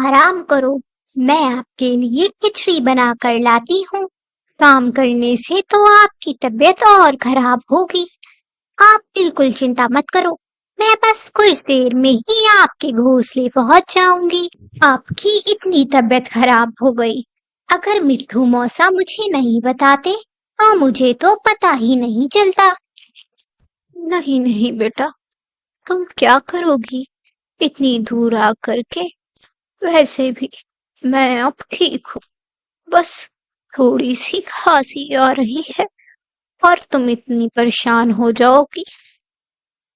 आराम करो, मैं आपके लिए खिचड़ी बना कर लाती हूँ। काम करने से तो आपकी तबीयत और खराब होगी। आप बिल्कुल चिंता मत करो, मैं बस कुछ देर में ही आपके घोंसले पहुंच जाऊंगी। आपकी इतनी तबीयत खराब हो गई, अगर मिट्ठू मौसा मुझे नहीं बताते तो मुझे तो पता ही नहीं चलता। नहीं नहीं बेटा, तुम क्या करोगी इतनी दूर आ करके? वैसे भी मैं अब ठीक हूँ, बस थोड़ी सी खांसी आ रही है और तुम इतनी परेशान हो जाओगी।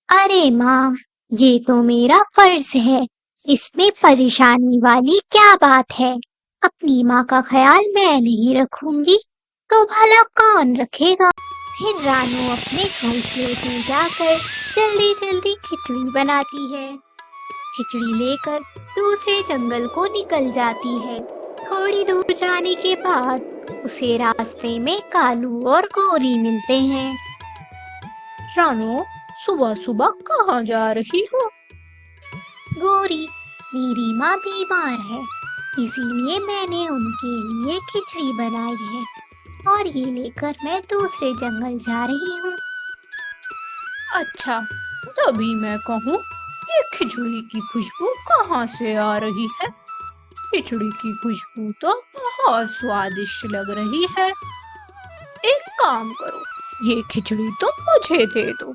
अरे माँ, ये तो मेरा फर्ज है, इसमें परेशानी वाली क्या बात है। अपनी माँ का ख्याल मैं नहीं रखूंगी तो भला कौन रखेगा। फिर रानू अपने घोंसले में जाकर जल्दी जल्दी खिचड़ी बनाती है। खिचड़ी लेकर दूसरे जंगल को निकल जाती है। थोड़ी दूर जाने के बाद उसे रास्ते में कालू और गौरी मिलते हैं। रानो, सुबह सुबह कहाँ जा रही हो? गौरी, मेरी माँ बीमार है, इसीलिए मैंने उनके लिए खिचड़ी बनाई है और ये लेकर मैं दूसरे जंगल जा रही हूँ। अच्छा, तभी मैं कहूँ ये खिचड़ी की खुशबू कहाँ से आ रही है? खिचड़ी की खुशबू तो बहुत स्वादिष्ट लग रही है। एक काम करो, ये खिचड़ी तुम मुझे दे दो,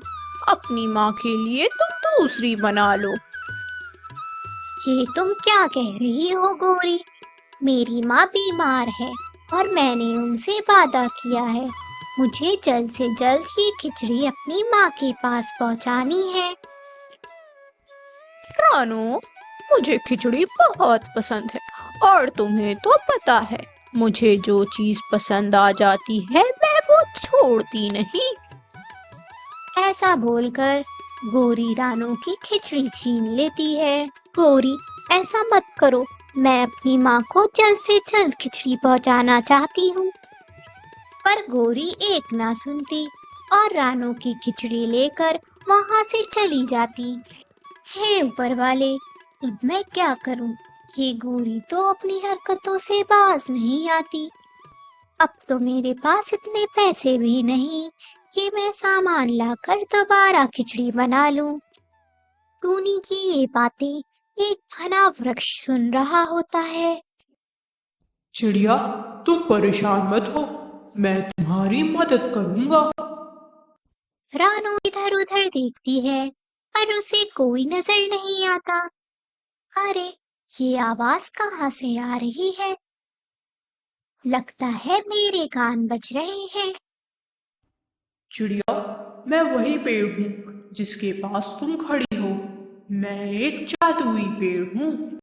अपनी माँ के लिए तुम दूसरी बना लो। ये तुम क्या कह रही हो गौरी? मेरी माँ बीमार है और मैंने उनसे वादा किया है, मुझे जल्द से जल्द ये खिचड़ी अपनी माँ के पास पहुँचानी है। रानो, मुझे खिचड़ी बहुत पसंद है और तुम्हें तो पता है, मुझे जो चीज पसंद आ जाती है मैं वो छोड़ती नहीं। ऐसा बोलकर गौरी रानू की खिचड़ी छीन लेती है। गौरी, ऐसा मत करो, मैं अपनी माँ को जल्द से जल्द खिचड़ी पहुँचाना चाहती हूँ। पर गौरी एक ना सुनती और रानू की खिचड़ी लेकर वहाँ से चली जाती। हे ऊपर वाले, अब मैं क्या करूँ? ये गौरी तो अपनी हरकतों से बाज नहीं आती। अब तो मेरे पास इतने पैसे भी नहीं कि मैं सामान लाकर दोबारा खिचड़ी बना लूं। टूनी की ये बातें एक घना वृक्ष सुन रहा होता है। चिड़िया, तुम परेशान मत हो, मैं तुम्हारी मदद करूंगा। रानू इधर उधर देखती है पर उसे कोई नजर नहीं आता। अरे, ये आवाज कहाँ से आ रही है? लगता है मेरे कान बज रहे हैं। चिड़िया, मैं वही पेड़ हूँ जिसके पास तुम खड़ी हो। मैं एक जादुई पेड़ हूँ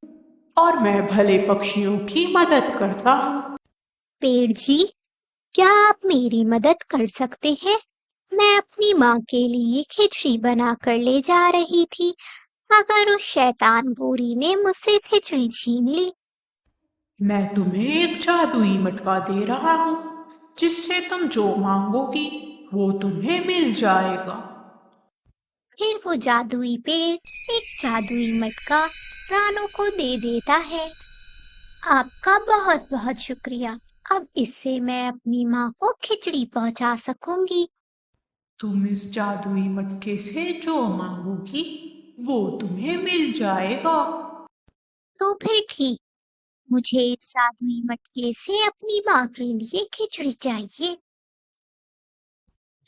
और मैं भले पक्षियों की मदद करता हूँ। पेड़ जी, क्या आप मेरी मदद कर सकते हैं? मैं अपनी माँ के लिए खिचड़ी बनाकर ले जा रही थी, मगर उस शैतान गोरी ने मुझसे खिचड़ी छीन ली। मैं तुम्हें एक जादुई मटका दे रहा हूँ, जिससे तुम जो मांगोगी वो तुम्हें मिल जाएगा। फिर वो जादुई पेड़ एक जादुई मटका रानू को दे देता है। आपका बहुत बहुत शुक्रिया, अब इससे मैं अपनी माँ को खिचड़ी पहुँचा सकूंगी। तुम इस जादुई मटके से जो मांगोगी वो तुम्हें मिल जाएगा। तो फिर ठीक, मुझे इस जादुई मटके से अपनी माँ के लिए खिचड़ी चाहिए।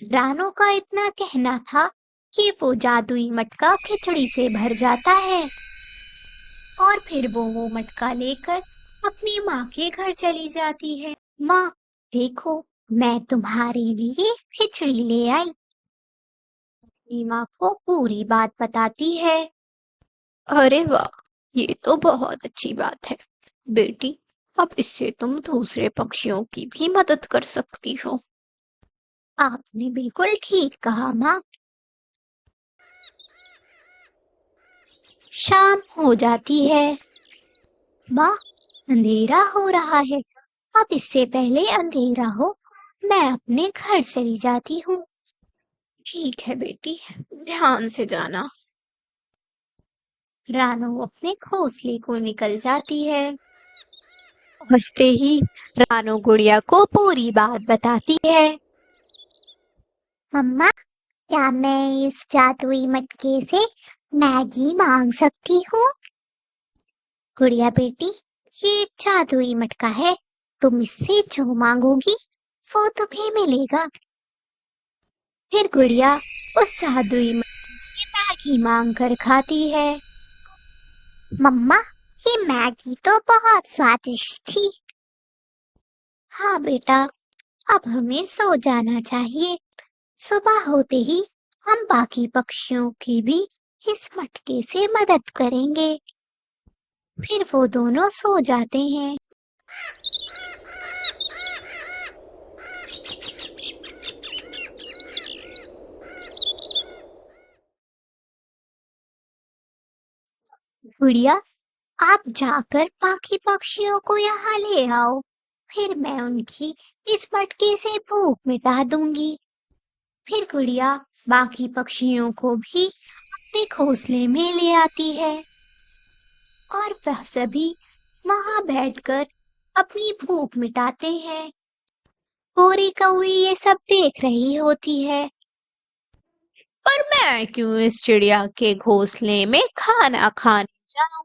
रानू का इतना कहना था कि वो जादुई मटका खिचड़ी से भर जाता है और फिर वो मटका लेकर अपनी माँ के घर चली जाती है। माँ, देखो, मैं तुम्हारे लिए खिचड़ी ले आई। अपनी माँ को पूरी बात बताती है। अरे वाह, ये तो बहुत अच्छी बात है बेटी। अब इससे तुम दूसरे पक्षियों की भी मदद कर सकती हो। आपने बिल्कुल ठीक कहा माँ। शाम हो जाती है। माँ, अंधेरा हो रहा है, अब इससे पहले अंधेरा हो मैं अपने घर चली जाती हूँ। ठीक है बेटी, ध्यान से जाना। रानू अपने घोंसले को निकल जाती है। पहुंचते ही रानू गुड़िया को पूरी बात बताती है। मम्मा, क्या मैं इस जादुई मटके से मैगी मांग सकती हूँ? गुड़िया बेटी, ये एक जादुई मटका है, तुम इससे जो मांगोगी वो तुम्हें मिलेगा। फिर गुड़िया उस जादुई मटके से मैगी मांग कर खाती है। मम्मा, ये मैगी तो बहुत स्वादिष्ट थी। हाँ बेटा, अब हमें सो जाना चाहिए। सुबह होते ही हम बाकी पक्षियों की भी इस मटके से मदद करेंगे। फिर वो दोनों सो जाते हैं। गुड़िया, आप जाकर बाकी पक्षियों को यहाँ ले आओ, फिर मैं उनकी इस मटके से भूख मिटा दूंगी। फिर गुड़िया बाकी पक्षियों को भी अपने घोंसले में ले आती है और वह सभी वहां बैठकर अपनी भूख मिटाते हैं। गोरी कौवी ये सब देख रही होती है। पर मैं क्यों इस चिड़िया के घोंसले में खाना खाने जाऊं?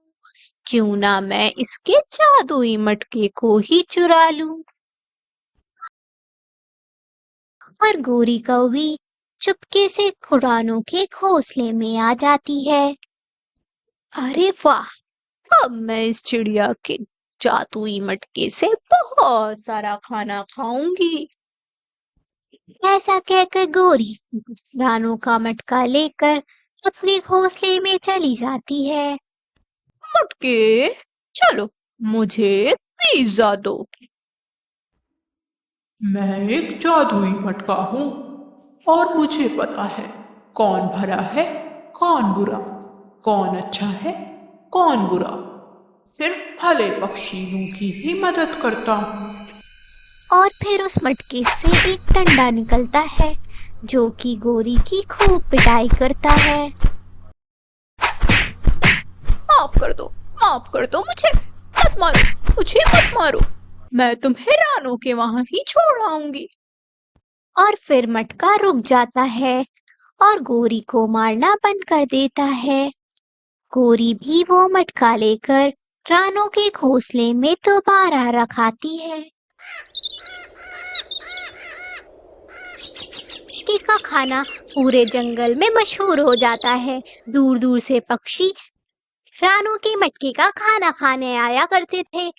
क्यों ना मैं इसके जादुई मटके को ही चुरा लूं? और गोरी कौवी चुपके से रानू के घोंसले में आ जाती है। अरे वाह! अब मैं इस चिड़िया के जादुई मटके से बहुत सारा खाना खाऊंगी। ऐसा कहकर गोरी रानू का मटका लेकर अपने घोंसले में चली जाती है। मटके, चलो मुझे पिज्जा दो। मैं एक जादुई मटका हूँ और मुझे पता है कौन भला है कौन बुरा, कौन अच्छा है कौन बुरा। सिर्फ भले पक्षियों की ही मदद करता हूँ। और फिर उस मटके से एक डंडा निकलता है जो कि गोरी की खूब पिटाई करता है। माफ कर दो मुझे, मत मारो, मुझे मत मारो। मैं तुम्हें रानू के वहां ही छोड़ आऊंगी। और फिर मटका रुक जाता है और गोरी को मारना बंद कर देता है। गोरी भी वो मटका लेकर रानू के घोंसले में दोबारा रखाती है। मटके का खाना पूरे जंगल में मशहूर हो जाता है। दूर दूर से पक्षी रानू के मटके का खाना खाने आया करते थे।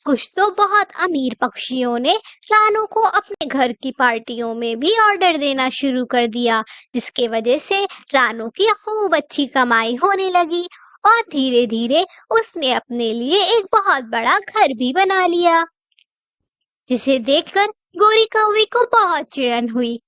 कुछ तो बहुत अमीर पक्षियों ने रानू को अपने घर की पार्टियों में भी ऑर्डर देना शुरू कर दिया, जिसके वजह से रानू की खूब अच्छी कमाई होने लगी और धीरे धीरे उसने अपने लिए एक बहुत बड़ा घर भी बना लिया, जिसे देखकर गोरी कौवी को बहुत चिढ़न हुई